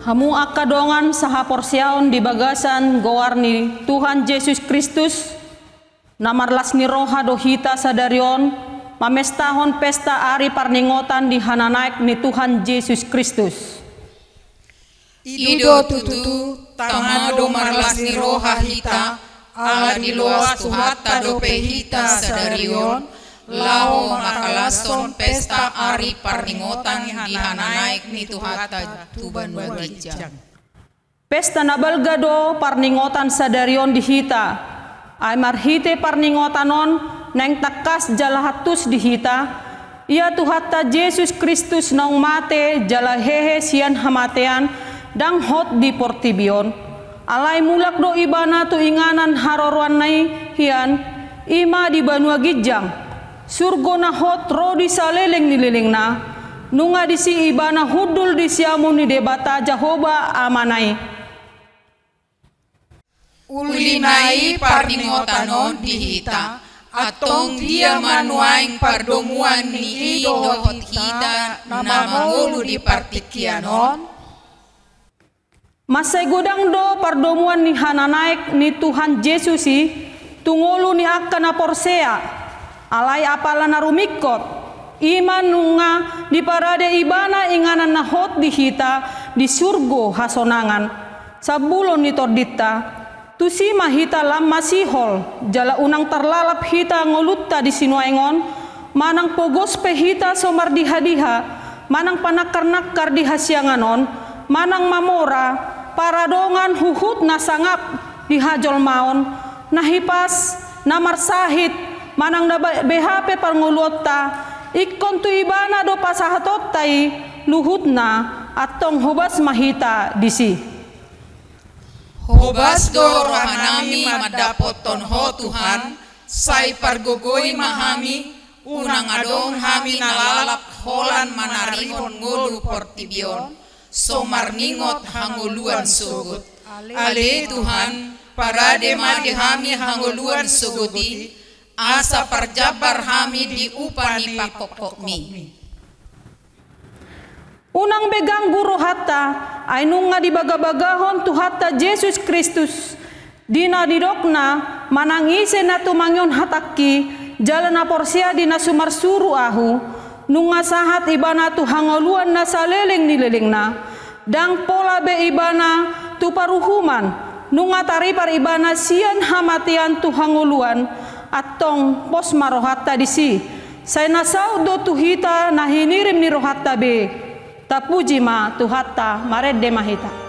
Hamu akadongan saha porsiaon di bagasan gowarni Tuhan Yesus Kristus, namarlas ni roha dohita sadarion, mamestahon pesta ari parningotan di hananaik ni Tuhan Yesus Kristus. Ido tutu tamado marlas ni roha hita, ala di loas tuhata dope hita sadarion, lao makalason pesta ari parningotan di hananaik ni tuhata tuban wagijang. Pesta nabalgado parningotan sadarion di hita, ay marhite parningotanon neng takas jalahatus di hita, ia tuhata Yesus Kristus naung mate jala hehe sian hamatean dang hot di portibion, alay mulak do ibana tu inganan haroruan nai hian ima di banua gijang, surgo na hot rodi saleleng nililing na, nunga disi ibana hudul di siamu ni debata Jahoba amanai. Ulinai parningotanon dihita, atong dia manuaing pardomuan ni ido hot hita na mangulu di partikianon. Masay godang do pardomuan ni hananaik ni Tuhan Yesusi, tungulu ni akka na porsea, alay apala na rumikot, iman nunga di parade ibana inganan na hot di hita di surgo hasonangan, sabulon ni tordita, tusi mahita lam masihol, jala unang terlalap hita ngolutta di sinuaingon, manang pogos pe hita somar diha-diha, manang panakar-nakar di hasianganon, manang mamora, paradongan huhut na sangap di hajol maon, nahipas, namarsahit, manang na BHP parngulota, ikon tu ibana do pasahatot tay, luhut na, atong hubas mahita disi. Hobas do rohanami madapot tonho Tuhan, say pargogoy mahami, unang adong hami nalalap holan manarihon ngulu portibion, somarningot hanguluan sugut. Ale Tuhan, parade madi hami hanguluan suguti, asa parjabar hami di upani pakokokmi. Unang begang guru hatta, ay nunga di bagabagahon tu hatta Yesus Kristus, dina didokna, manangise na tumangyon hataki, jalan na porsia dina sumarsuru ahu, nunga sahat ibana tu hangoluan na saleleng nililing na, dang pola be ibana tu paruhuman, nunga taripar ibana sian hamatian tu hangoluan, atong pos marohatta disi, say nasaw do tu hita na hinirim ni rohatta be, tapuji ma tu hatta maredde mahita.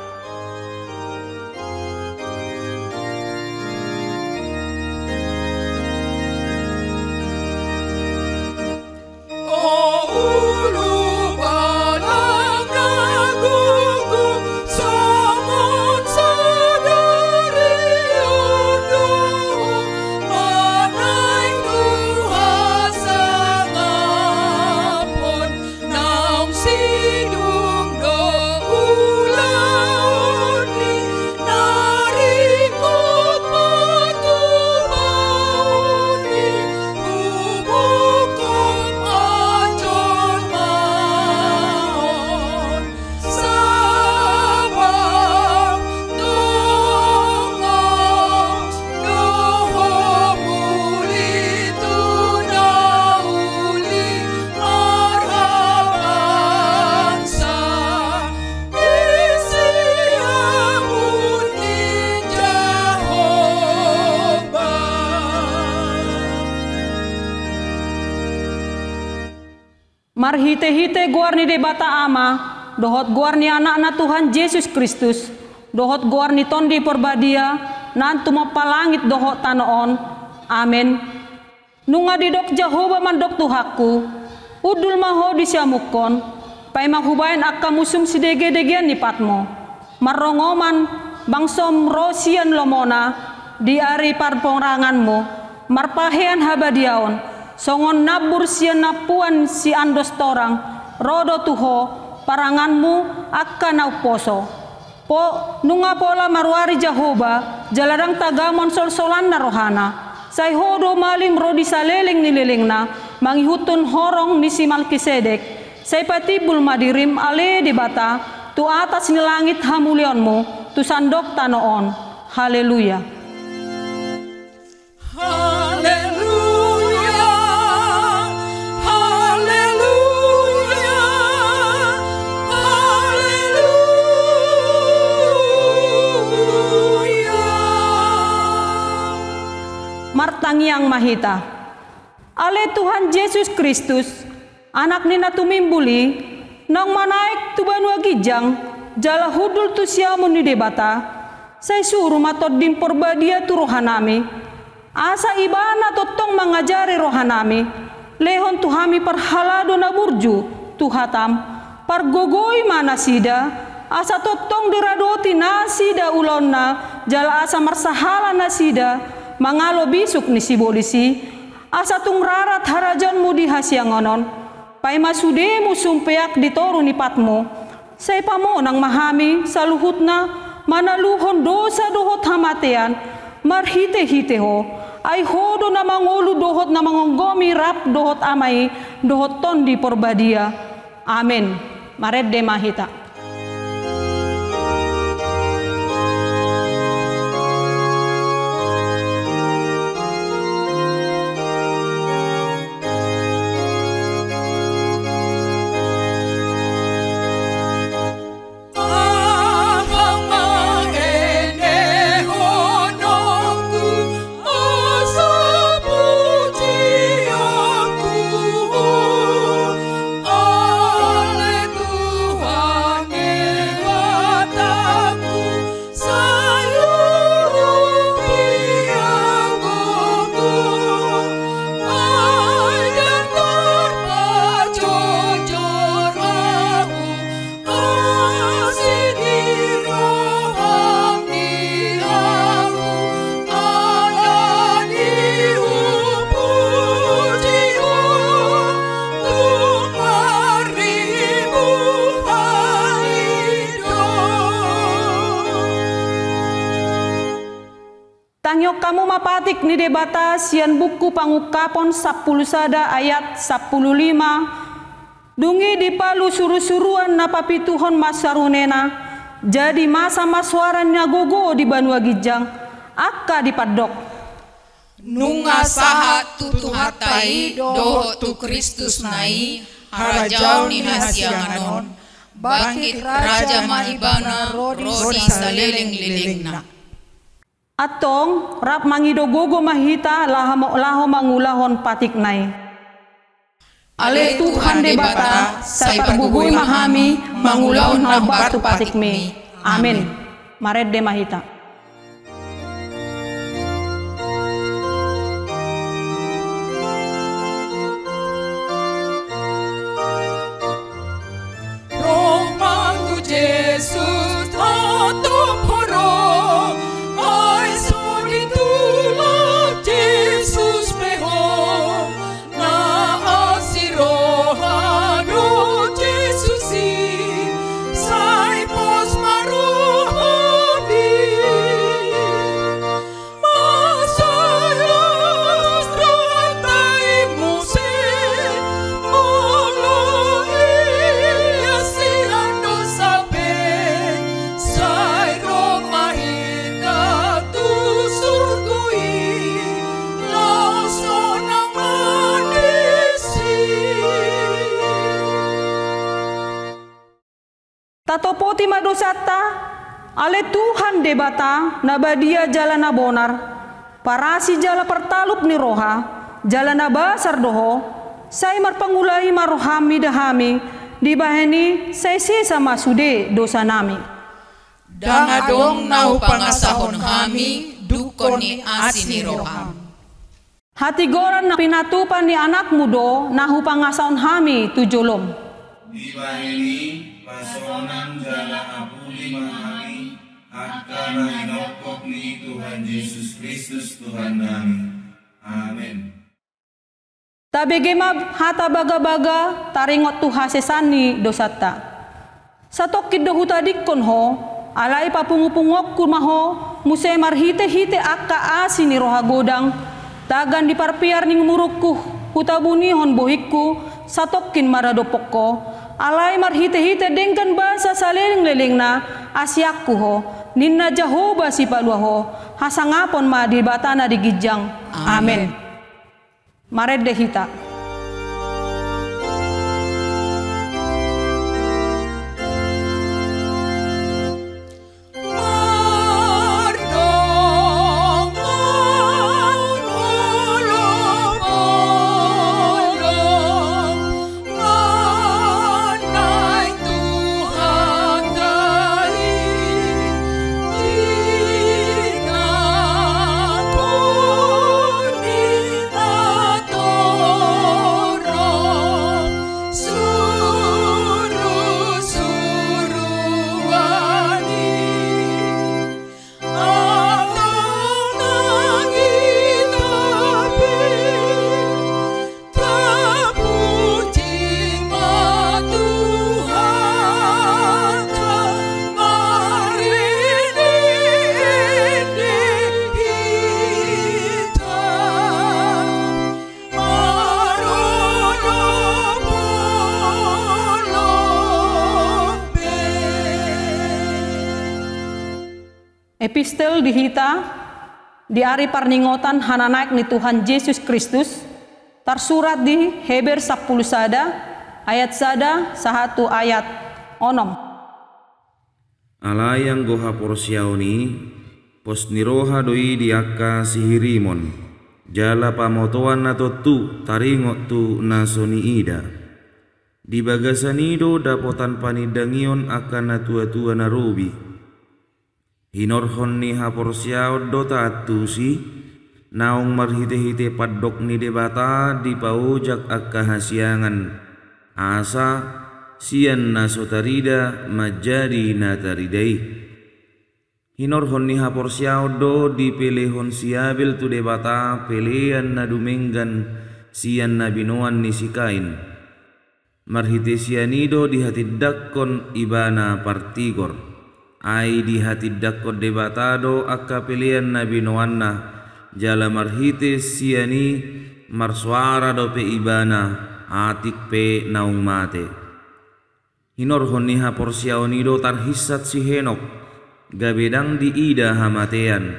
Marhite-hite guar ni debata ama, dohot guar ni anak na Tuhan Yesus Kristus, dohot guar ni tondi porbadia, nan tumapalangit dohot tanoon, amen. Nunga didok Jahoba mandok tuhaku, udul maho di siamukon, pay manghubayan akka musum si dege-degean ni patmo, marongoman bangsom rosian lomona, di ari parpongranganmu, marpahean habadiaon, songon nabur sian napuan si andos torang, rodo tuho paranganmu akka nauposo. Po nunga pola marwari Jahoba, jalarang tagamon sol-solan na rohana, say hodo malim rodi saleleng nililing na, mangihutun horong ni si Malkisedek, say patibul madirim ale debata, tu atas ni langit hamulionmu, tu sandok tanoon. Haleluya. Haleluya, haleluya, haleluya. Martangiang mahita. Ale Tuhan Yesus Kristus, anak nina tumimbuli, nang manaik tu banua gijang, jala hudul tu siamun ni debata, saya suruh matod dim porbadia tu rohanami, asa ibana totong mengajari rohanami, lehon tu hami perhalado na burju, tu hatam, pargogoi mana sida, asa totong diradoti nasida ulonna, jala asa marsahala nasida, mangalo bisuk ni si bolisi, asa tung rarat harajanmu di hasiangonon, pai masudemu sumpeak ditoru ni patmu, say pamo nang mahami saluhut na manaluhon dosa dohot hamatean, marhite-hite ho, ay hodo na mangulu dohot na mangonggomi rap dohot amay, dohot ton di porbadia. Amen. Maredde mahita. Tangyok kamu mapatik ni debata sian buku pangukapon 10 sada ayat 15. Dungi dipalu suru-suruan na papituhon masarunena, jadi masa maswarannya gogo di banua gijang, akka dipadok. Nunga saha tutu hatai doho tu Kristus nai, harajau ni hasianganon, bangkit raja maibana rodi saleleng-lelengna. Atong rap mangido gogo mahita laho mangulahon patik nai. Ale Tuhan debata, say pagbubuy mahami, mangulahon na batu patik me. Amen. Maredde mahita. Romang tu Jesus tatap horo. Tatopoti madosata, ale Tuhan debata, nabadia jala na bonar, parasi jala pertalup ni roha, jala na basar doho, say marpangulai marohami dahami, dibaheni say sisa masude dosa nami. Dangadong nahu pangasahon hami, dukon ni asini roham. Hati goran na pinatupan ni anak mudo, nahu pangasahon hami tujolom. Dibaheni pasonan jala apuli mahami, akan hinokok ni Tuhan Yesus Kristus Tuhan kami. Amen. Tabegema hata baga-baga taringot tu hasesani dosata. Satok kiddo hutadikon ho, alai papungupungok kumaho, musay marhite-hite akka asini roha godang, tagan diparpiar ning murukku, hutabunihon bohikku, satokin maradopokko, alai marhite-hite dengkan bahasa saleng-leleng na asyaku ho, ninna Jehovah si palua ho, hasangapon ma di batana di gijang. Amen. Maret dehita. Epistel dihita di hari parningotan hananaik ni Tuhan Yesus Kristus tersurat di Heber 10 sada ayat sada 1 ayat onom. Alayang goha porsiaoni pos niroha doi diaka sihirimon jala pamotoan nato tu taringot tu nasoni ida di bagasanido dapotan panidangion akan natua-tua narubi hinorhon ni haporsiao dota atusi naung marhite-hite padok ni debata di paujak akka hasiangan asa sian nasotarida majadi nataridai hinorhon ni haporsiao do di pelehon siabil tu debata pelean na dumenggan sian nabinoan ni sikain marhite sianido di hatidakkon ibana partigor ai di hati dakot debatado akka pilihan nabi noanna jala marhite siani marsuara dope ibana atik pe naung mate hinor honiha porsiaonido tarhisat si Henok gabedang di ida hamatean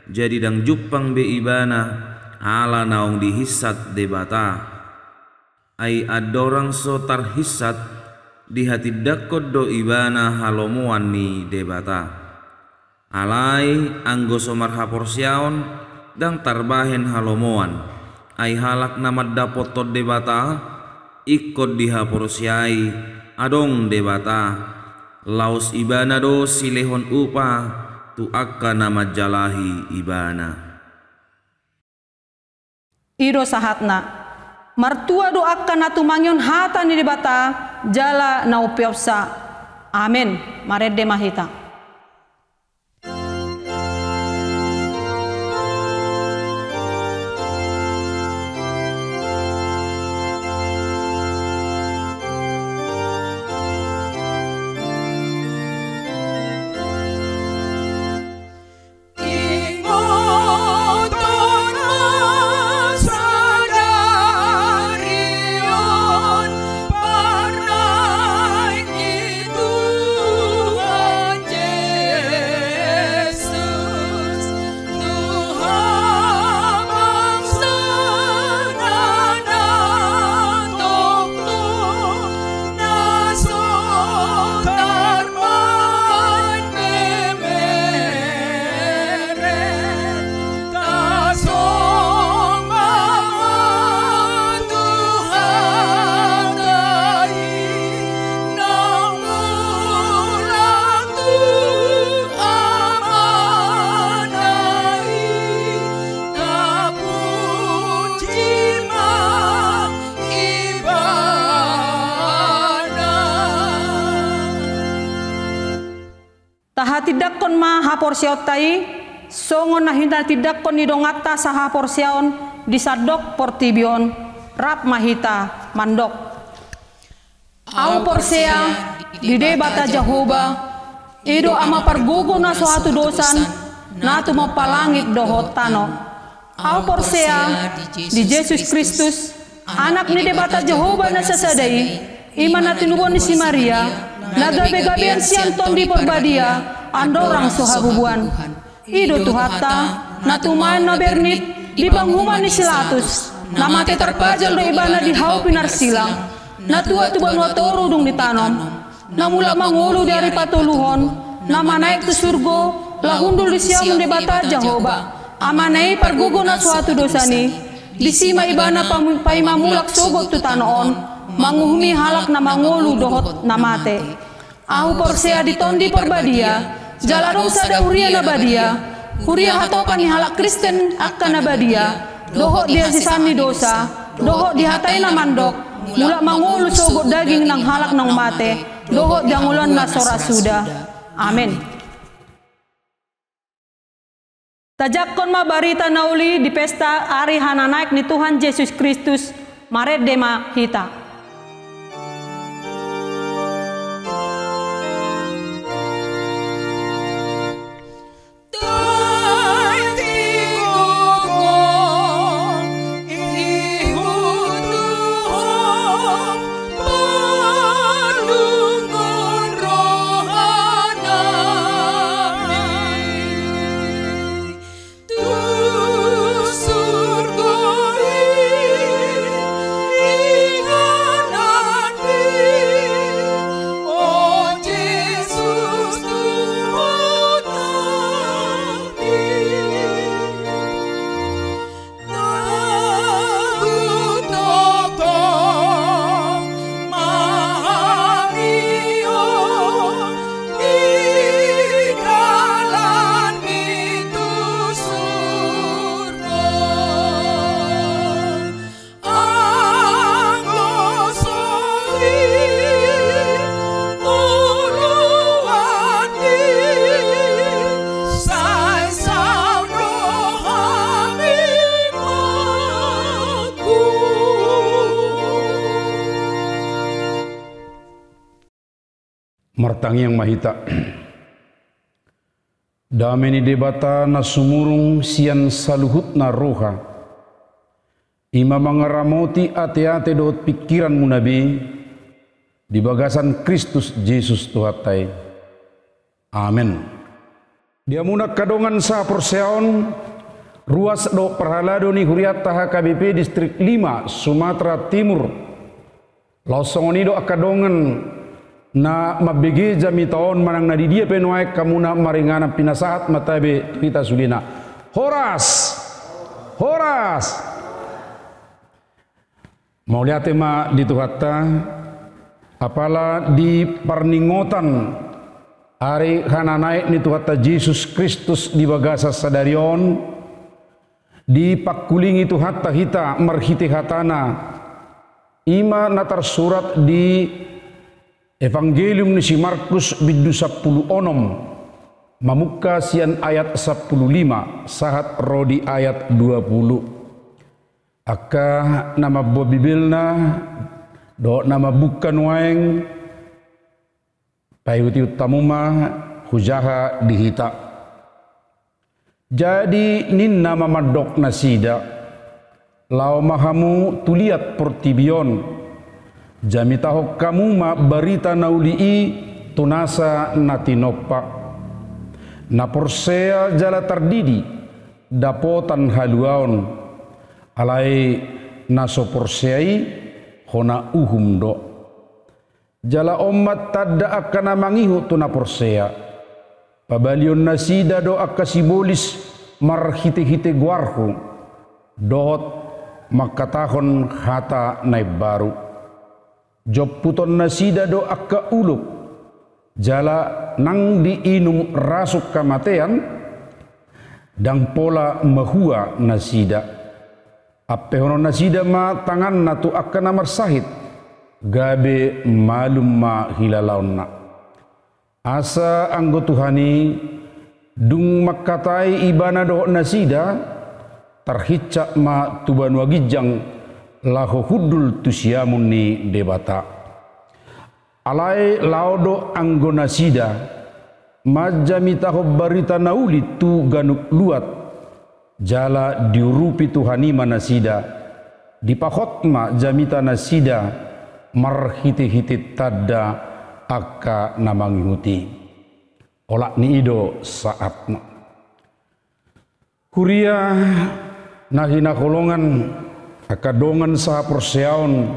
jadi dang jupang be ibana ala naung dihisat debata ai adorang so tarhisat di hati dakot do ibana halomuan ni debata alai anggo somar haporsiaon dang tarbahen halomuan ai halak namad dapot to debata ikut di haporsiai adong debata laus ibana do silehon upa tu akka namad jalahi ibana Ido sahatna martua doakan natumangyon hata ni debata jala naupiopsa. Amen. Marede mahita. Tahatidakkon ma haporsiaot tai songon nahinda tidakkon ni dongata sa haporsiaon disadok portibion rap mahita mandok au porsea di debata Jehovah ido ama pargugo na suatu dosan natu mapalangit dohot tano au porsea di Yesus Kristus anak ni debata Jehovah na sasadai iman na tinubon ni si Maria, nagabe-gabean siyan ton di porbadia, andorang sohabubuan. Ido tuhata, natuman na bernit, di panghuman ni Silatus, namate terpajal do ibana di hau pinar silang, natua tuban watoro dung ditanom, namula mangulu dari patuluhon, nama naik ke surgo, lahundul di siam di bata Jehoba, amanai pargugo na suatu dosani, di sima ibana paimamulak sobot tu tanoon, manguhumi halak na mangulu dohot namate. Ahu porsea ditondi porbadia, jalarong sada huria na badia, huria hatokan ni halak Kristen akan na badia, dohot dia sisami dosa, dohot dihatai na mandok, mula mangulu sobot daging ng halak ng mate, dohot jangulan na sora suda. Amin. Tajakkon mabarita nauli di pesta ari hananaik ni Tuhan Yesus Kristus, maredema hita. Martangi yang mahita dameni debata na sumurung sian saluhut na roha ima mangaramoti ate-ate dot pikiran munabi di bagasan Kristus Yesus Tuhatai. Amin. Dia munak kadongan sa porseon ruas do perhalado ni huriat taha KBP distrik 5 Sumatera Timur losongoni do akadongan na mabigi jami taon manang na didia penuai kamuna maringana pinasahat matabe kita sulina horas mau lihat tema di tuhata apala di parningotan hari hananaik ni tuhata Yesus Kristus di bagasa sadarion di pakulingi tuhata hita marhiti hatana ima natar surat di Evangelium ni si Markus bidu 10 onom mamuka sian ayat 15 sahat rodi ayat 20 aka nama bobibilna do nama bukan waeng payuti utamuma hujaha dihita jadi nin nama madok nasida lau mahamu tuliat portibion jami tahok kamu ma barita naulii tunasa natinopa na porsea jala tardidi dapotan haluaon alai naso porseai hona uhum do jala omat tadda akana mangihu tuna porsea pabalion nasida do akka sibolis marhite-hite guarhu dohot makatahon hata naib baru job puton nasida do akka uluk jala nang diinum rasuk kamatean dang pola mahua nasida appehono nasida ma tangan natu akka namar sahid gabe malum ma hilalauna asa anggo Tuhani dung makatai ibana do nasida tarhicca ma tuban wagijang laho hudul tusiamun ni debata alai laudo anggona sida majamita barita nauli tu ganuk luat jala diurupi Tuhani manasida dipahotma jamita nasida marhiti-hiti tada aka namangihuti olak ni ido saatna kuria nahina kolongan akadongan saha perseaon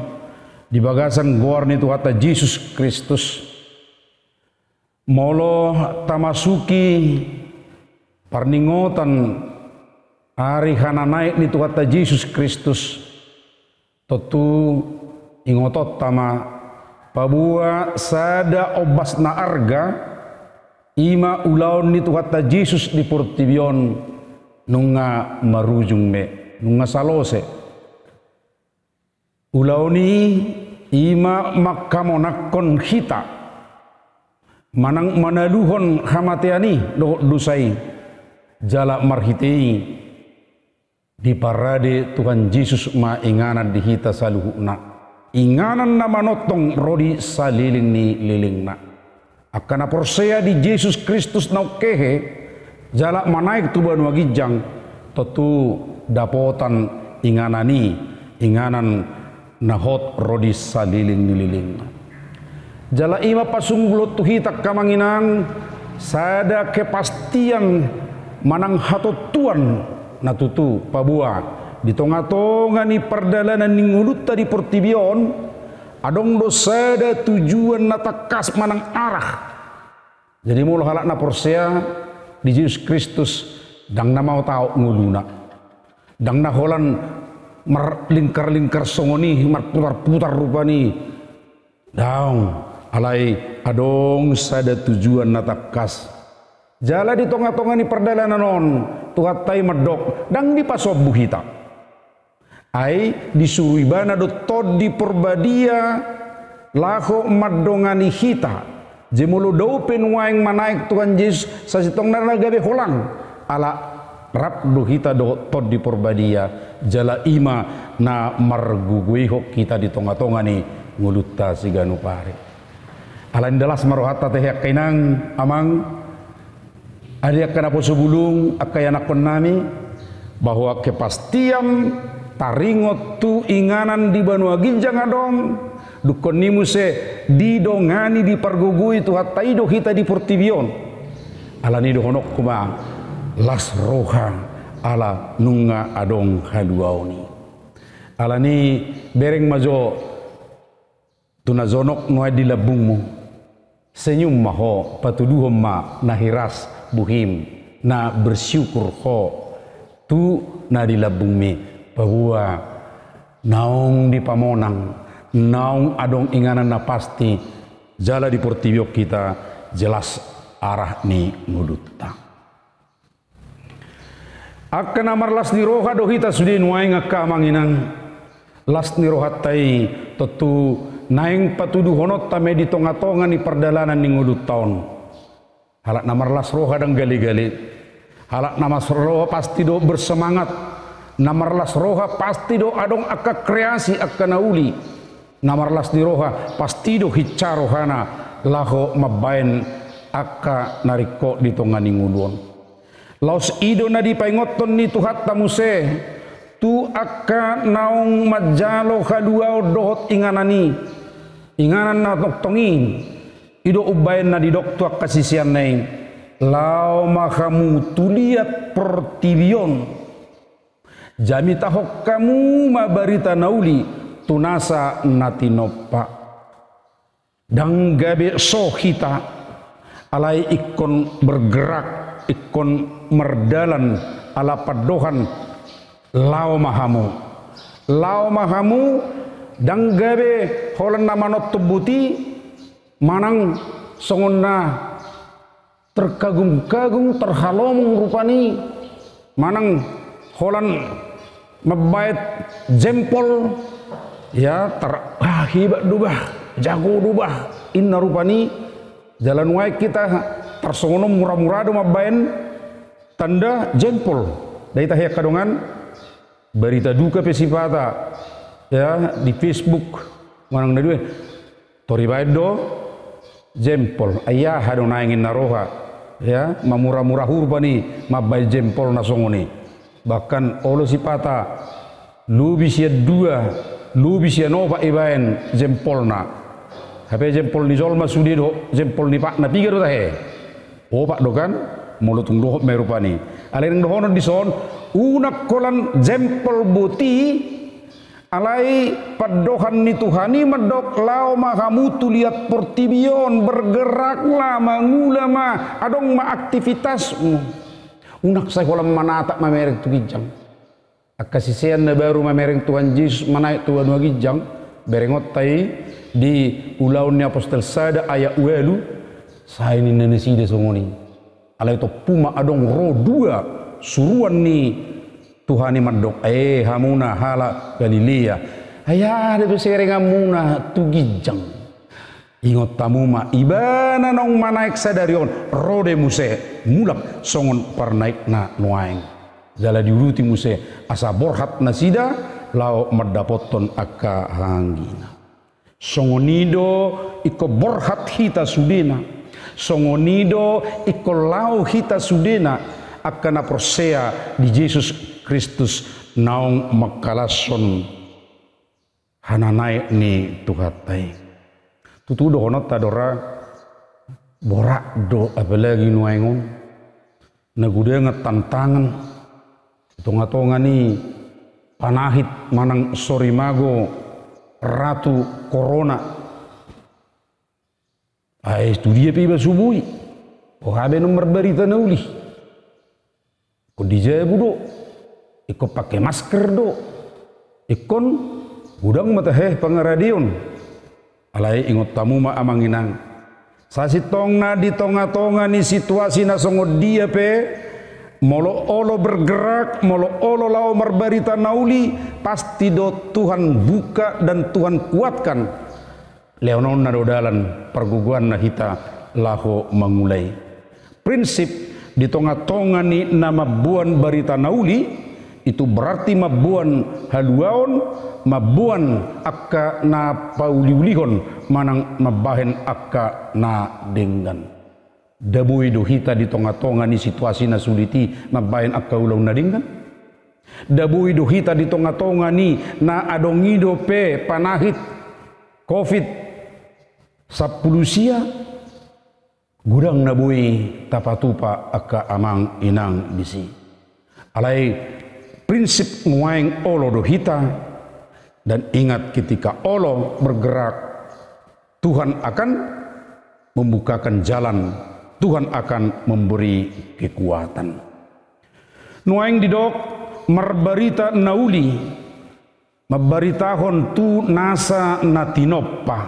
di bagasan goar ni Tuhata Yesus Kristus molo tamasuki parningotan hari hana naik ni Tuhata Yesus Kristus tentu ingotot tama pabua sada obas na arga ima ulaon ni Tuhata Yesus di portibion nunga marujung me nunga salose ulaoni ima makamonakon hita manang manaluhon hamatiani do dusai jala marhitei di parade Tuhan Yesus ma inganan di hita saluhuna inganan na manotong rodi saliling ni lilingna akana porsea di Yesus Kristus naukehe jala manaik tuban wagijang tentu dapotan inganan nahot rodi saliling ni lilingna jala ima pasunggulo tuhita kamanginang sada kepastian manang hatotuan natutu pabua di tonga-tonga ni perdalanan ni ngulut tadi portibion adong do sada tujuan natakas manang arah jadi mulu halak na porsea di Yesus Kristus dang na mau tau nguluna dang na holan lingkar-lingkar songoni marputar-putar rupani daung alai adong sada tujuan natakas jala di tonga-tonga ni perdalanan on tuhatai medok dang di pasobu hita ai disuruh bana do tod di perbadia laho madongani hita jemulu dopen waeng manaik Tuhan Yesus sasitong naragabe holang ala rap do hita do tod di perbadia jala ima na marguguihok kita di tonga-tonga ni ngulutta siganu pare alain dalas marohata teh kainang amang ada kana po subulung akay anak nami bahwa kepastian taringot tu inganan di banua ginjang adong dukon nimu se didongani di pargugui tu hatai do hita di portibion ala ni do honok kuma las roha ala nunga adong haluaoni ala ni bereng majo tunazonok noai di labungmu senyum maho patuduhom ma nahiras buhim na bersyukur ho tu na dilabung me bahwa naung di pamonang naung adong inganan na pasti jala di portibiok kita jelas arah ni ngudutta akan amar las ni roha dohita sudin waing akamanginang las ni roha tai tetu naing patudu honot tame di tonga-tonga ni perdalanan ni ngudut taun halak namar las roha dan gali-gali halak namar roha pasti do bersemangat namar las roha pasti do adong akka kreasi akka nauli namar las di roha pasti do hicca rohana laho mabain akka nariko di tonga ni ngudon laos ido na di paingoton ni tuhat tamuse tu akka naung majalo haluao dohot inganani inganan na toktongi ido ubayan na di doktu kasisian nai lao makamu tuliat portibion jami tahok kamu mabarita nauli tunasa natinopa dang gabe sohita alai ikon bergerak ikon merdalan ala padohan lao mahamu dang gabe holan namanot tubuti manang songonna terkagum-kagum terhalom rupani manang holan mebait jempol ya hebat dubah jago dubah inna rupani jalan wae kita tersongono murah-murah do mabain tanda jempol dari tahya kadongan berita duka pesipata ya di Facebook manang na duwe tori bae do jempol ayah hado naingin naroha ya mamurah-murah hurpani mabai jempol nasongoni bahkan olo sipata lubi sia dua lubi siano pak ibaen jempolna hape jempol ni jolma sudi do jempol ni pak na piga do tahe o pak do kan mulutung do merupani alen do hono dison unak kolan jempol buti alai padohan ni Tuhani medok lau mahamutu lihat portibion bergeraklah mangulama adong ma aktivitasmu unak saya kolam manata mamerek tu gijang akasisian na baru mamereng Tuhan Yesus manaik Tuhan wagijang berengot tai di ulaun ni apostol sada ayat welu saya ini neneside songoni alai to puma adong ro dua suruan ni Tuhani madok hamuna hala Galilea ayah de sereng amuna tu gijang ingot tamuma ibana nong manaik sadarion rode muse mulak songon parnaik na nuaeng jala diuruti muse asa borhat nasida lao madapoton akka hanggina songonido iko borhat hita sudena songonido iko lao hita sudena akana prosea di Yesus Kristus naung makalason hananai ni tuhatai tutudo honot tadora borak do apalagi nuaingon nagude tantangan tonga-tonga ni panahit manang sorimago ratu corona studia piba subui o habe nomor berita nauli ko dijabu do iko pakai masker do ikon gudang mata pangaradion alai ingot tamu ma amanginang sasitongna di tonga-tonga ni situasi na songod dia pe molo olo bergerak, molo olo lau merbarita nauli, pasti do Tuhan buka dan Tuhan kuatkan. Leonon na dodalan perguguan na hita laho mengulai. Prinsip di tonga-tonga ni nama buan barita nauli itu berarti mabuan haluaon, mabuan akka na pauliulihon manang mabahen akka na denggan. Dabui do hita di tonga-tonga ni situasi na suliti mabayan akka ulaw na dinggan. Dabui do hita di tonga-tonga ni na adongido pe panahit COVID sa pulusia gudang nabui tapatupa akka amang inang bisi. Alay prinsip nguaing olo do hita dan ingat ketika olo bergerak Tuhan akan membukakan jalan, Tuhan akan memberi kekuatan. Nuaing didok marbarita nauli mabaritahon tu nasa natinoppa.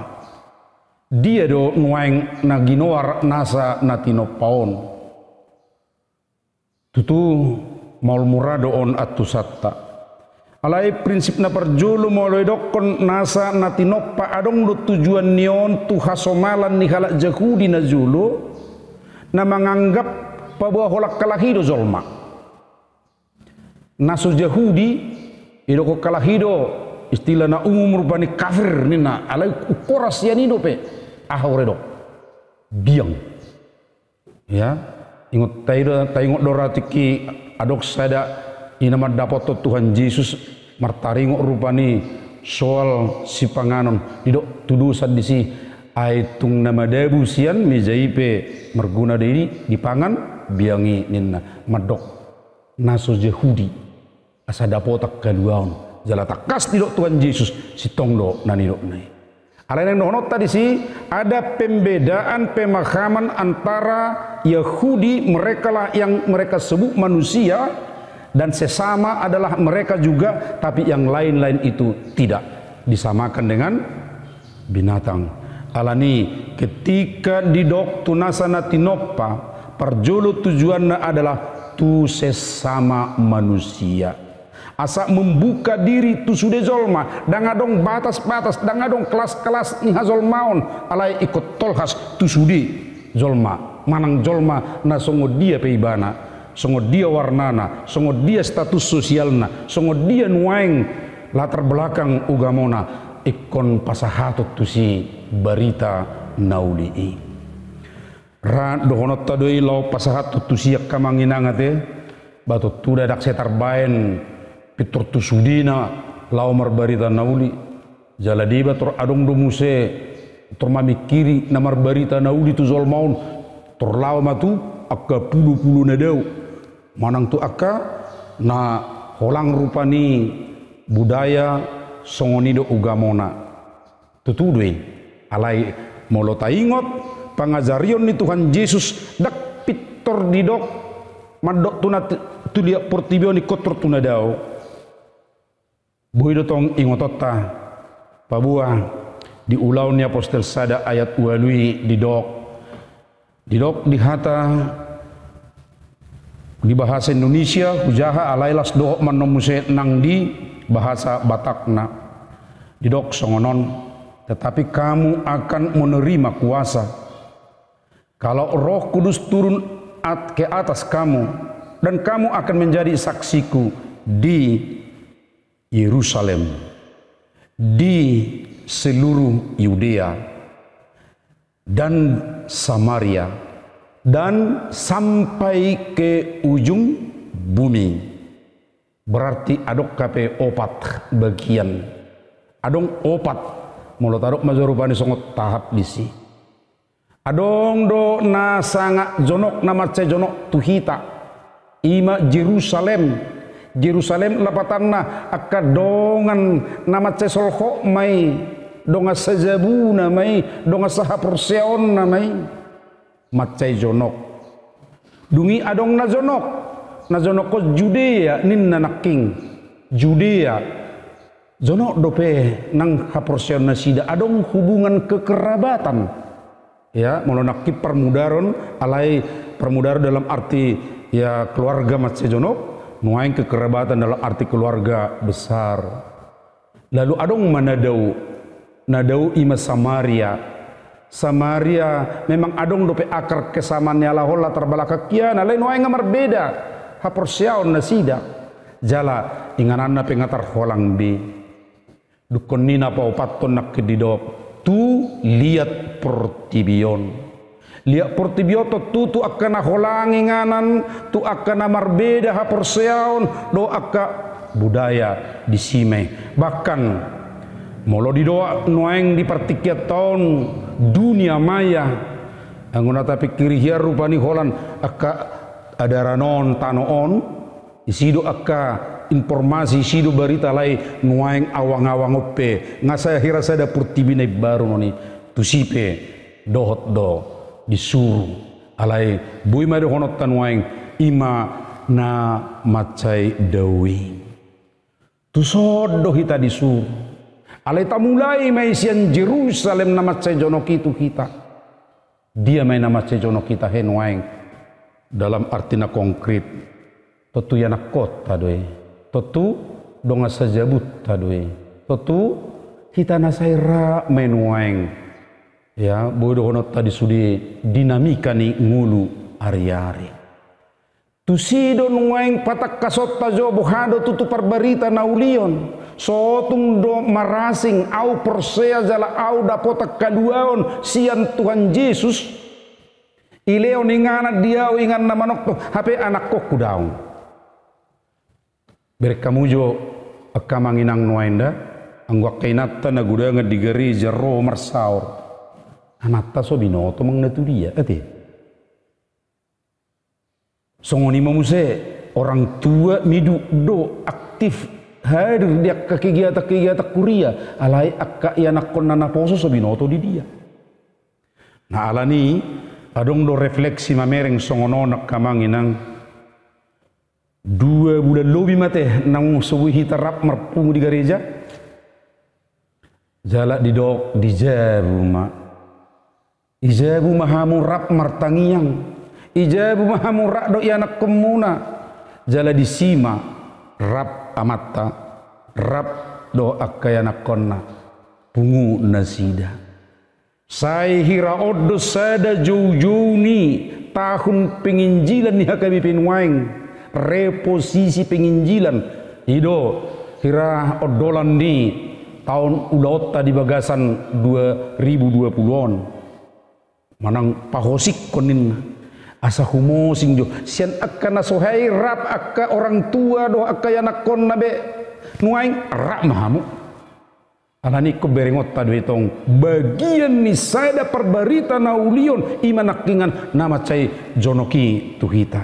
Dia do nuaing naginoar nasa natinoppaon. Tutu maul murado on atusatta. Alai prinsip na perjulu moloi dokon nasa natinoppa adong do tujuan nion tu hasomalan ni halak Yahudi na julu na menganggap pabuah holak kalahido zolma nasu Yahudi idoko kalahido istilah na umum rupani kafir nina alai ukoras yanido pe ahoredo biang ya ingot taingot doratiki adok sada inama dapoto Tuhan Yesus martaringo rupani soal si panganon didok tudu sadisi aitung nama debu sian mejaipe merguna diri dipangan biangi ninna madok naso Yahudi asa dapotak kaduaon jala takas didok Tuhan Yesus si tongdo nanidok nai alain nonot tadi si ada pembedaan pemahaman antara Yahudi mereka lah yang mereka sebut manusia dan sesama adalah mereka juga, tapi yang lain-lain itu tidak disamakan dengan binatang. Alani ketika didok tunasana tinoppa perjulu tujuannya adalah tu sesama manusia. Asa membuka diri tu sudah zolma, dan adong batas-batas, dan adong kelas-kelas ni hazolmaon, alai ikut tolhas tu sudi zolma, manang zolma na songo dia peibana. Songo dia warnana, songo dia status sosialna, songo dia nuaing latar belakang ugamona ikon pasahatot tu si barita nauli. Ra dohonot tadoi lau pasahatot tu siak kamanginangate batot tu dadak setar baen pitur tu sudina lau marbarita nauli jala deba tor adong do muse tor mamikiri namar barita nauli tu zolmaun tor lawa matu akka pulu na dau manang tu akka na holang rupani budaya songonido ugamona tutudui alai molo taingot pangajarion ni Tuhan Yesus dak pitor didok madok tunat tulia portibio ni kotor tunadao buhido tong ingotota pabua di ulau ni apostel sada ayat walui didok di hata di bahasa Indonesia hujaha alailas doh manomuse nang di bahasa Batakna didok songonon tetapi kamu akan menerima kuasa kalau Roh Kudus turun ke atas kamu dan kamu akan menjadi saksiku di Yerusalem, di seluruh Yudea dan Samaria dan sampai ke ujung bumi. Berarti adok kape opat bagian. Adong opat mulut adok mazarupani songot tahap disi. Adong do na sanga jonok na mace jonok tuhita ima Jerusalem lapatanna akka dongan na mace solho mai donga sajabuna mai donga sahaporseon na mai mace jonok dungi adong na jonok ko Judea ninna naking Judea jonok dope nang haporseon na sida adong hubungan kekerabatan. Ya, melonaki permudaron alai permudaron dalam arti ya keluarga matsejonok, nuaing kekerabatan dalam arti keluarga besar. Lalu adong nadau ima Samaria memang adong dope akar kesamanya lahola terbalaka kiana lain nuaing ngamar beda haporsiaon nasida jala ingananna pengatar holang bi dukonina pa upaton nak kedidok tu lihat portibion tu akan holangi nganan tu akan marbeda haporseaon do akka budaya di sime bahkan molo di doa noeng di partikiat tahun dunia maya anguna tapi kiri hiar rupani holan akka ada ranon tanoon isido akka informasi sido berita lai nuaing awang-awang ope ngasa hira sada purtibine baru noni tusipe dohot do disuruh alai bui made honot tanuaing ima na macai dawi tusodo hita disuruh alai tamulai mai sian Jerusalem na macai jonok itu kita dia mai na macai jonok kita he nuaing dalam artina konkret totu yana kota doe totu donga sajabut tadui totu kita nasaira menuaing ya bodo honot tadi sudi dinamika ni ngulu ari-ari tusido nuaing patak kasot tajo bohado tutu parbarita naulion sotung do marasing au persea jala au dapotak kaduaon sian Tuhan Yesus ileo ningana dia ingan namanok to hape anak kok kudaung berkamujo akka manginang nuainda anggak kainata na gudanga digari jaro marsaur anatta so binoto mangnatu dia ati songoni mamuse orang tua midu do aktif hadir dia kegiatan kuria alai akka ianak konna naposo so binoto di dia na alani adong do refleksi mamereng songono nak kamanginang 2 bulan lebih mate nang subuhi terap merpungu di gereja jala didok di ijabu mahamu rap martangiang ijabu mahamu rak do anak kemuna jala disima rap amatta rap do akayana konna pungu nasida sai hira odo sada jauh-jauh ni tahun penginjilan ni hakami pinwaing reposisi penginjilan ido kira odolan di tahun ulota di bagasan 2020-on manang pahosik konin asa humosing jo sian akan nasohai rap akka orang tua do akka anak kon nabe nuaing rap mahamu Alani ko beringot tadu itong bagian ni sada perbarita naulion imanakingan nama cai jonoki tuhita.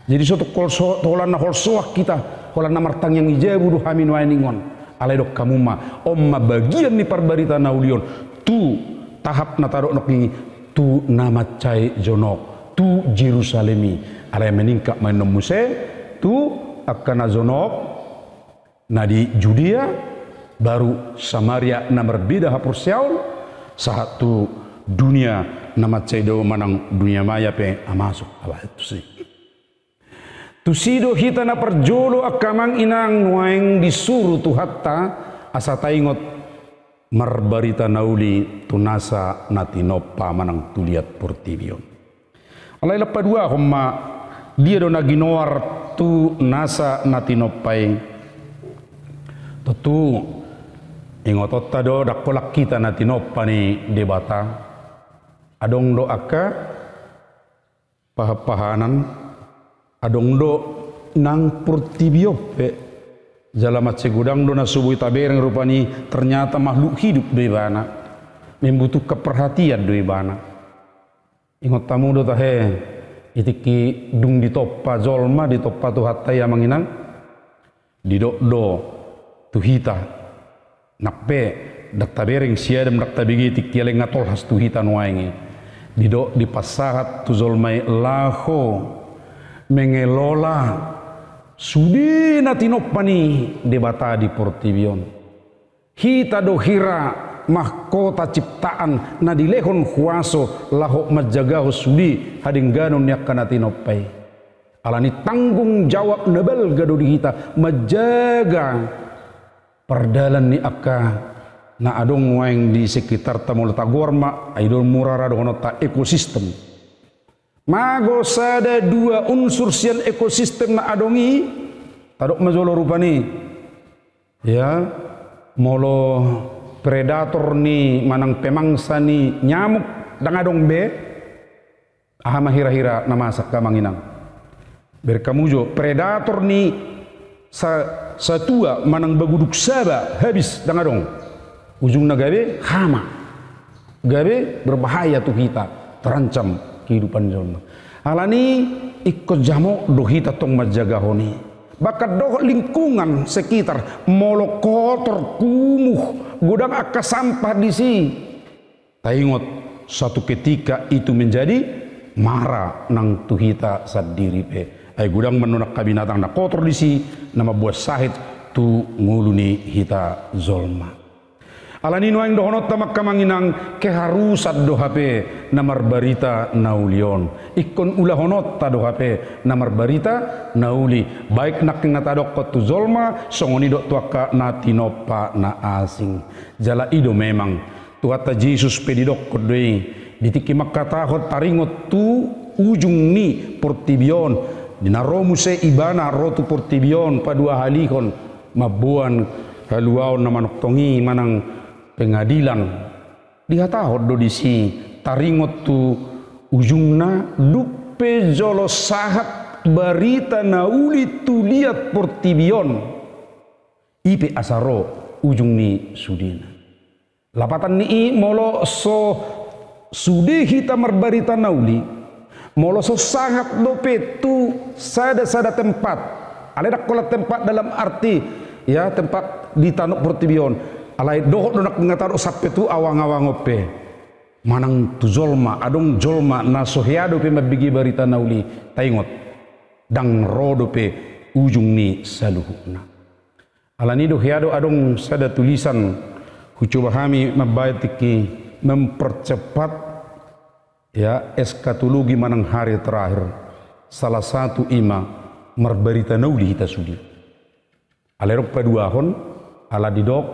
Jadi suatu kolso tolan na holsoak kita holan na martang yang ijabu du hamin waningon alai dok kamuma omma bagian ni perbarita naulion tu tahap na tarok noki tu nama cai jonok tu Jerusalemi alai meningkat menemuse tu akan zonok na di Judea baru Samaria na berbeda hapur siaul satu dunia nama cedo manang dunia maya pe amasuk apa itu sih tusido hita na perjolo akamang inang nuaing disuruh tu hatta asa taingot marbarita nauli tunasa natinopa manang tuliat portibion alai lepa dua homma dia do naginoar tu nasa natinopai tentu ingotot tado dakolak kita na tinopa ni debata adong do aka pahapahanan adong do nang purtibio pe jalamat segudang do na subuh tabereng rupani ternyata makhluk hidup do ibana membutuh keperhatian do ibana ingot tamu do tahe itiki dung ditopa zolma ditopa tu hatta ya manginang didok do tuhita nakpe dakta bereng siadam dakta bigiti kialeng ngatol has tuhita nuaingi didok dipasahat tu zolmai laho mengelola sudi natinopani debata di portibion hita do hira mahkota ciptaan na dilehon huaso laho majagaho sudi hadingganon yakkan natinopai alani tanggung jawab nebel gado di hita majaga perdalan ni akka na adong waeng di sekitar tamol tagorma aidol murara dono ta ekosistem mago sada dua unsur sian ekosistem na adongi tadok mazolo rupani ya molo predator ni manang pemangsa ni nyamuk dang adong be ahama hira-hira namasak kamanginang berkamujo predator ni satua manang baguduk saba habis dangadong ujungnya gabe hama gabe berbahaya tuh kita terancam kehidupan zona alani ikut jamok do hita tong majagahoni bakat do lingkungan sekitar molo kotor kumuh gudang akka sampah di si taingot satu ketika itu menjadi mara nang tuhita sadiri pe ay gudang menunak kabinatang na kotor di si nama buat sahid tu nguluni hita zolma alani nuang dohonot tamak kamanginang keharusan do hape namar barita naulion ikon ulah honot ta do hape namar barita nauli baik nak ngatadok ko tu zolma songoni do tuaka na tinopa na asing jala ido memang tuata Jesus pedidok ko deui ditiki makatahot taringot tu ujung ni portibion dinaromu se ibana rotu portibion padua halikon mabuan haluaon namanok tongi manang pengadilan dihatahod do disi taringot tu ujungna dupe jolo sahat barita nauli tu liat portibion ipe asaro ujung ni sudina lapatan ni molo so sudi hita marbarita nauli molo so sangat dope tu sada tempat ada kola tempat dalam arti ya tempat di tanuk portibion alai dohok donak ngataro sape tu awang-awang ope manang tu zolma adong jolma na sohiado pe mabigi barita nauli taingot dang rodo pe ujung ni saluhukna alani do hiado adong sada tulisan hucoba kami mabayatiki mempercepat ya eskatologi manang hari terakhir salah satu ima marbarita nauli hita sudi alerok paduahon ala didok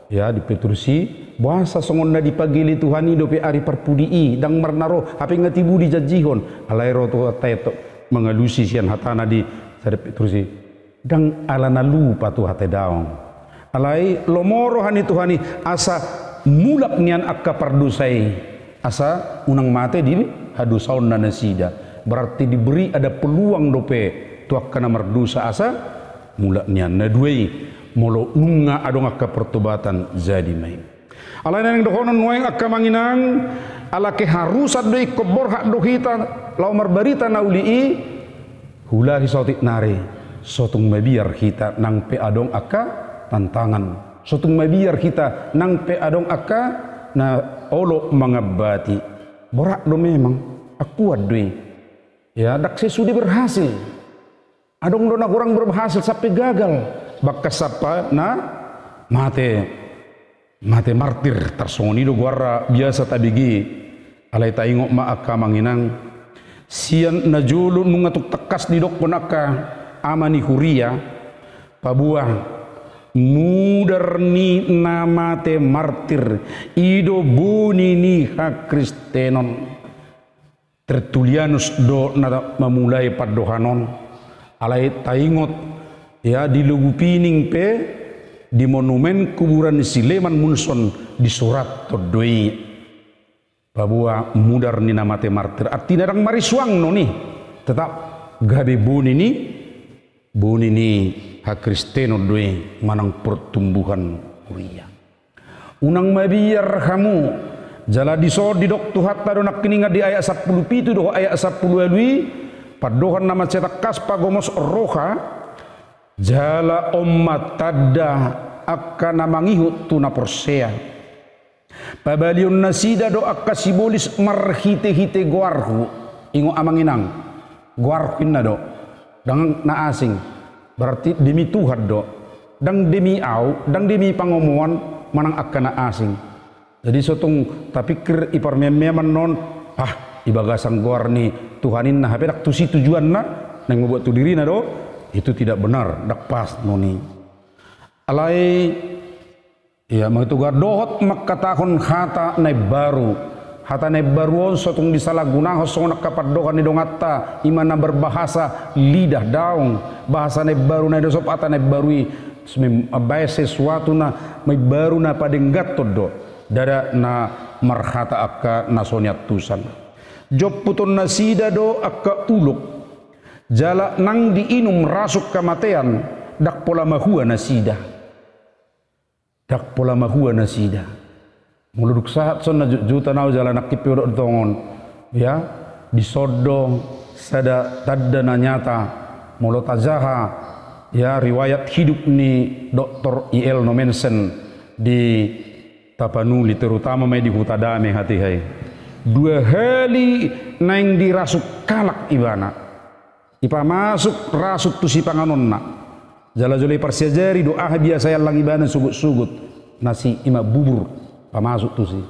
ya di Petrusi bahasa songon na dipagili Tuhani dope ari parpudii dang marnaro hape ngatibu di jajihon alaero to taeto mengalusi sian hatana di sare Petrusi dang ala na lupa tu hate daong alai lomoro hani Tuhani asa mulak nian akka pardusai asa unang mate di hadusaun na nasida berarti diberi ada peluang dope tuak kana merdusa asa mulak nian na duei molo nunga adong akka pertobatan jadi mai. Ala nang dohonon nueng akka manginang ala keharusan do ikko borhak do hita lau marbarita naulii hula hisautik nare sotung mabiar kita nang pe adong akka tantangan. Sotung mabiar kita nang pe adong akka na olo mangabati. Borak do memang aku adui. Ya dak sesudi berhasil. Adong do na kurang berhasil sampai gagal. Bakas apa na mate martir tersongoni do guara biasa tabigi alai taingok ma akka manginang sian najulu nungatuk tekas di dok ponaka amani huria pabuah mudar ni namate martir ido buni ni hak Kristenon Tertulianus do na memulai padohanon alai taingot ya di lugu pining pe di monumen kuburan Sileman Munson di surat todoi bahwa mudar ni namate martir artinya orang marisuang noni tetap gabe buni ni hak Kristeno doi manang pertumbuhan kuria unang mabiar kamu jala disod di dok tuhat tado nak kininga di ayat 10 pitu do ayat 10 alwi padohan nama cetak kas pagomos roha jala ommat tadda akka namangihu tuna porsea pabalion nasida do akka sibolis marhite-hite guarhu ingo amanginang guarhu inna do dang na asing berarti demi Tuhan do dang demi au dang demi pangomongan manang akka na asing jadi sotong tapikir ipar meman non ibagasan guar ni Tuhanin na hape dak tu si tujuan na nang membuat tu diri na do itu tidak benar dak pas noni alai ya magtugar dohot makatahon hata na baru sotong disalahgunah song nakapadokan ni dongata imana berbahasa lidah daung bahasa na baru na dosop ata na barui abay sesuatu na may baru na padenggat todo dada na marhata akka nasonyat tusan job puton nasida do akka uluk jala nang diinum rasuk kematian dak pola mahua nasida muluduk saat sonna juta nau jala nak kipiro tongon ya disodong sada tadda nyata mulut azaha ya riwayat hidup ni Dr. I.L. Nomensen di Tapanuli terutama di Hutadame hati hai 2 hali nang dirasuk kalak ibana ipa masuk rasuk tu si panganonna jala joli parsiajari doa biasa yang lagi bana sugut-sugut nasi ima bubur pamasuk tu si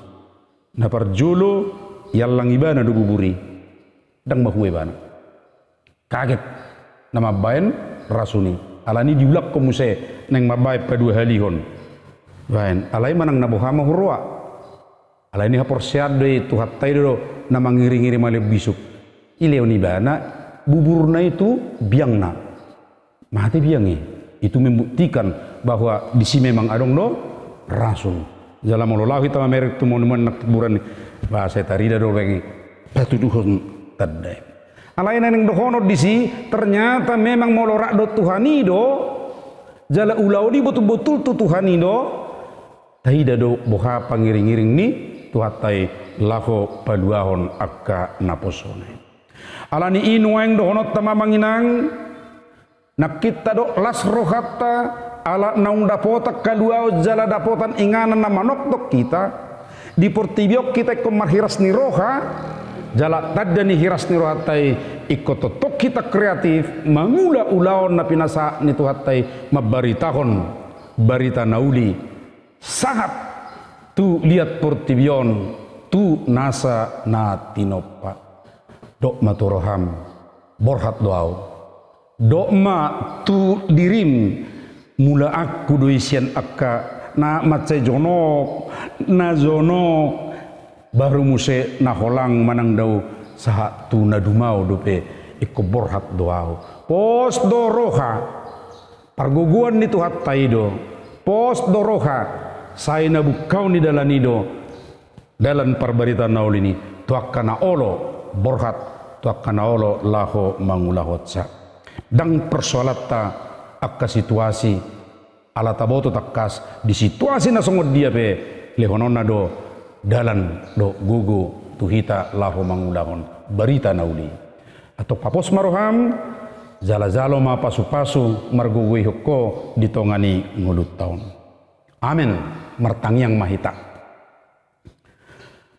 na parjolo yang lagi bana do buburi dang mahuwe bana kaget nama baen rasuni alani diulak ko muse neng mabay pa 2 hali hon baen alai manang nabuhama hurwa alai ni haporsiad de tu hattai do na mangiri-ngiri male bisuk ileo ni bana buburna itu biangna mati biangi itu membuktikan bahwa di sini memang adong do rasul jala mololau kita merek tu monumen nak kuburan bahasa tarida do wengi patuduhon tadai alain nang dohono di si ternyata memang molorak do Tuhani do jala ulau di betul-betul tu Tuhani do taida do boha pangiring-iring ni tuhatai laho paduahon akka naposone alani inuang dohonot tamamanginang nakita do las rohata ala naung dapotak kaluau jala dapotan inganan na manok dok kita di portibiok kita marhiras ni roha jala tadda ni hiras ni rohatai ikototok kita kreatif mangula ulaon na pinasa ni tuhatai mabaritahon barita nauli sahat tu lihat portibion tu nasa na tinopa dok matoroham borhat doau dok ma tu dirim mula aku doisian akka na macai jonok na jonok baru muse na holang manang dau saha tu na dumau dope iko borhat doau pos do roha parguguan ni tuhat taido pos do roha sai na bukau ni dalanido dalan parbarita naulini tuakana olo borhat tuakana olo laho mangulahotsa dang persolata akka situasi ala taboto takas di situasi na songod dia pe lehonona do dalan do gugu tuhita laho mangudahon berita nauli atau papos maroham zala-zalo ma pasu-pasu margugui hukko ditongani ngulut taun. Amin. Martangyang mahita.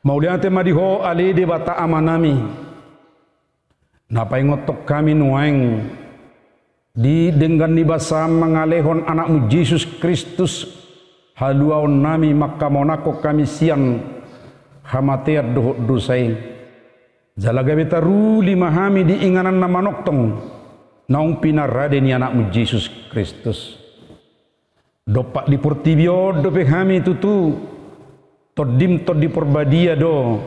Mauliate madiho ali de bata amanami. Napay ngotok kami nuaing di dengan nibasam mengalehon anakmu Yesus Kristus haluaon nami makamonako kami siang hamateat dohot dosai jalaga beta ruli mahami di inganan na manoktong naung pinarade ni anakmu Yesus Kristus dopak di portibio dope hami tutu todim tod di porbadia do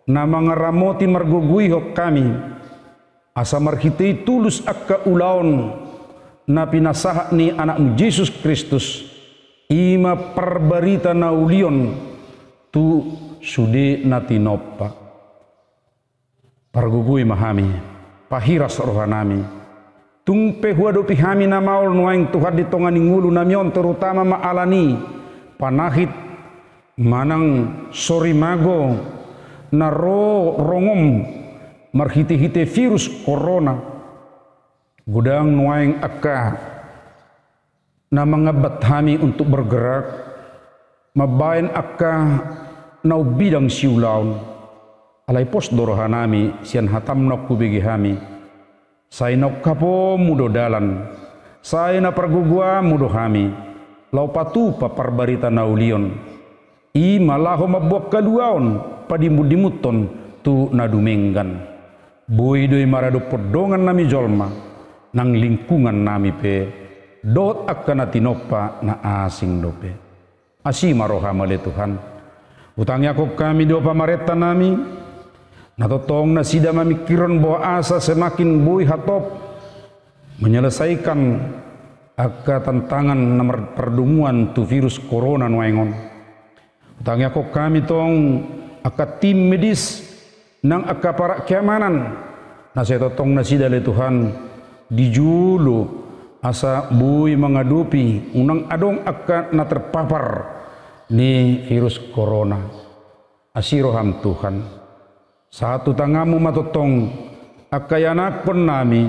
na mangaramoti margugui hok kami asa marhitei tulus akka ulaon na pinasaha ni anakmu Yesus Kristus ima perbarita na ulion tu sude na tinoppa pargugui mahami pahiras rohanami tungpe huado pihami na maul nuaing Tuhan ditongani ngulu namion terutama maalani panahit manang sorimago na rongom marhite-hite virus corona gudang nuaing akka na mengabat hami untuk bergerak mabayan akka na bidang siulaun alay pos dorohanami sian hatam nok kubigi hami say nok kapo mudo dalan say na pergugua mudo hami lau patu paparbarita na ulion i malaho mabuak kaluaon padimudimuton tu nadumenggan boy doy marado podongan nami jolma nang lingkungan nami pe dot akka na tinoppa na asing dope asi maroha male Tuhan utang Yakub kami do pamareta nami natotong na sida mamikiron bahwa asa semakin boy hatop menyelesaikan akka tantangan nomor perdumuan tu virus corona nuengon utang Yakub kami tong akka tim medis nang akka para keamanan na saya totong na sida le Tuhan dijulu asa bui mengadupi unang adong akka na terpapar ni virus corona asiroham Tuhan satu tangamu matotong akayanakon nami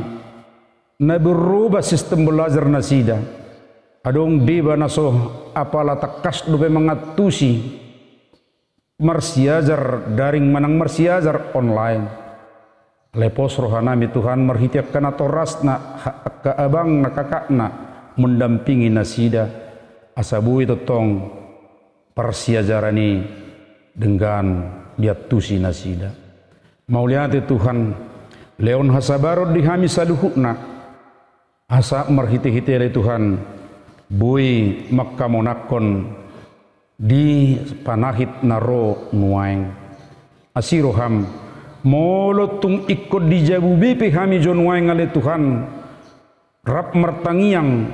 na berubah sistem belajar na sida adong diba naso apala takas dupe mangatusi marsiajar daring manang marsiajar online lepos rohanami Tuhan marhitiak kana toras na kaabang na kakakna mendampingi nasida asabui totong persiajarani dengan diatusi nasida mauliate Tuhan leon hasabarod dihami saluhukna asa marhiti-hiti oleh Tuhan bui makamonakon di panahit naro nuaing asiroham molotung ikut di jabubi pihami jon nuaing ale Tuhan rap mertangiang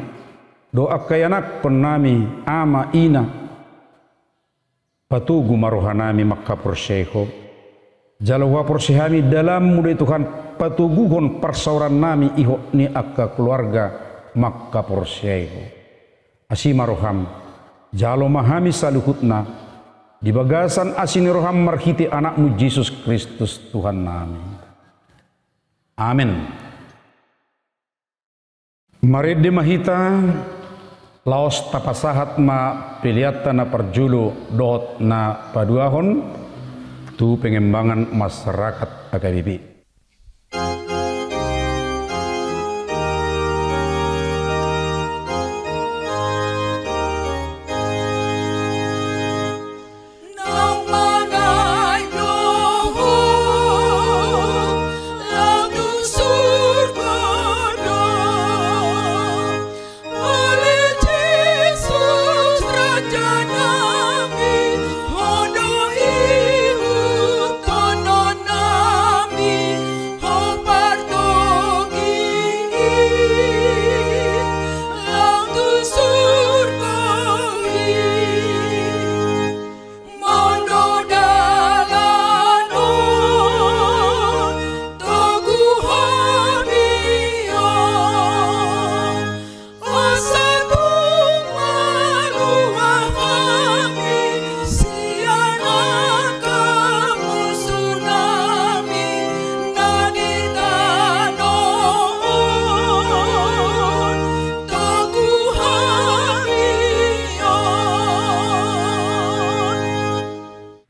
doa kayanak penami ama ina patugu marohanami makka porseho jalawa porsehami dalam muda Tuhan patuguhon persauran nami iho ni akka keluarga makka porseho asimaroham jalo mahami saluhutna di bagasan asini roham marhiti anakmu Yesus Kristus Tuhan nami. Amin. Marede mahita laos tapasahat ma piliata na perjulu dot na paduahon tu pengembangan masyarakat AKBP. Kono nami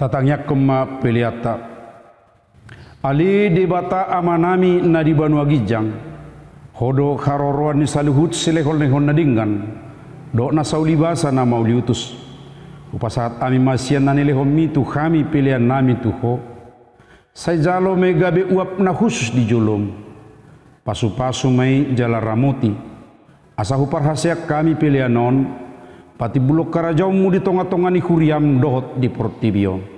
Tatangnya kema peliata. Ali debata amanami na di Banua Gijang. Hodo karoroan ni saluhut silehol nehon nadinggan. Do na saulibasa na mauliutus. Upasahat ami masian na nilehom mitu kami pilihan nami tuho. Say jalo may gabi uap na khusus di julom. Pasu-pasu may jala ramoti. Asa huparhasyak kami pilihan non. Pati bulok karajaumu di tonga-tonga ni huriam dohot di Portibio.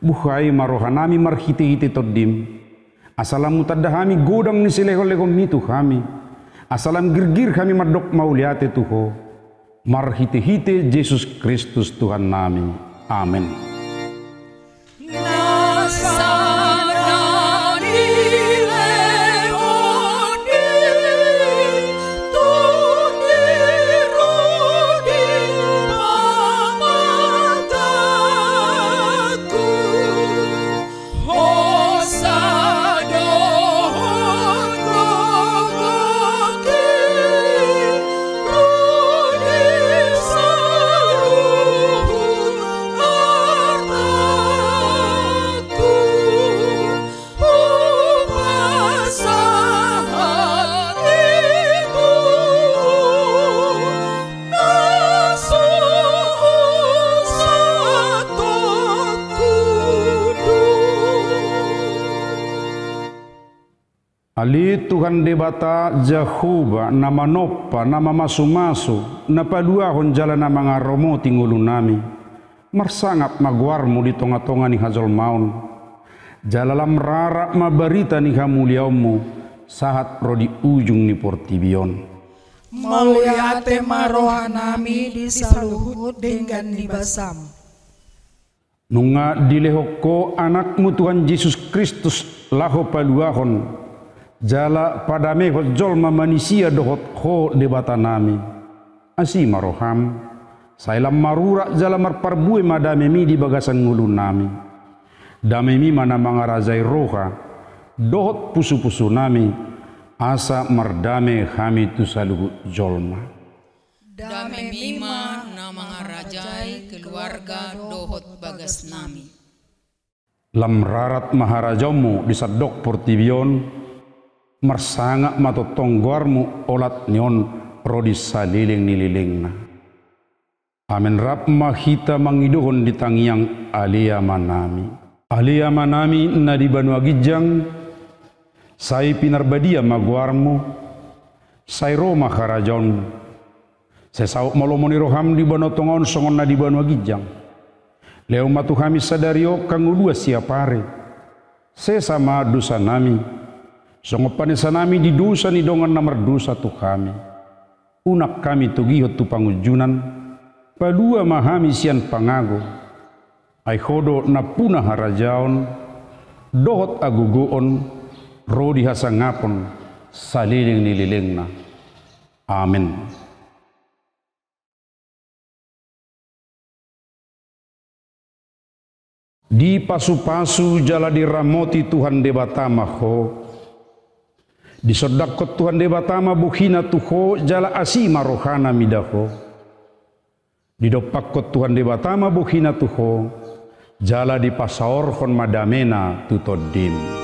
Buhay marohanami marhiti-hiti toddim. Asalam mutadahami godang ni silehol-lehom mitu kami. Asalam girgir kami mardok mauliate tuho. Marhiti-hiti Yesus Kristus Tuhan nami. Amin. Ali Tuhan debata Jehovah nama nopa nama masu-masu napaduahon jalan na mga romo tingulu nami marsangap magwarmo di tonga-tonga ni hazol maun jalalam rara mabarita ni hamuliamu sahat rodi ujung ni Portibion mauliate marohanami di saluhut dengan di basam nunga dilehoko anakmu Tuhan Yesus Kristus laho paluahon jala padame hojol manusia dohot ho debata nami asi maroham sailam marura jala marparbue madame mi di bagasan ngulu nami dame mi mana mangarazai roha dohot pusu-pusu nami asa mardame kami tu saluhu jolma dame mima na mangarajai keluarga dohot bagas nami lam rarat maharajamu di sadok Portibion marsanga matotongguarmu olat nion rodi saliling nililingna. Amin rap mahita mangiduhon di tangiang alia manami. Alia manami na di Banua Gijang, say pinarbadia magwarmo, say Roma karajon, say sauk malomoni roham di Banotongon songon na di Banua Gijang. Leo matu kami sadario kangulua siapare, sesama dosa nami. Songopan nami di dosa ni dongan namar dosa tu kami. Unak kami tugihot tu pangujunan. Padua mahami sian pangago. Ay hodo na punah harajaon. Dohot agugoon. Rodi hasangapon. Saliling nililingna. Amin. Di pasu-pasu jala diramoti Tuhan debatama ho. Di sodakot Tuhan debatama buhina tuho jala asima rohana midaho. Di dopakot Tuhan debatama buhina tuho jala di pasaorhon madamena tutodim.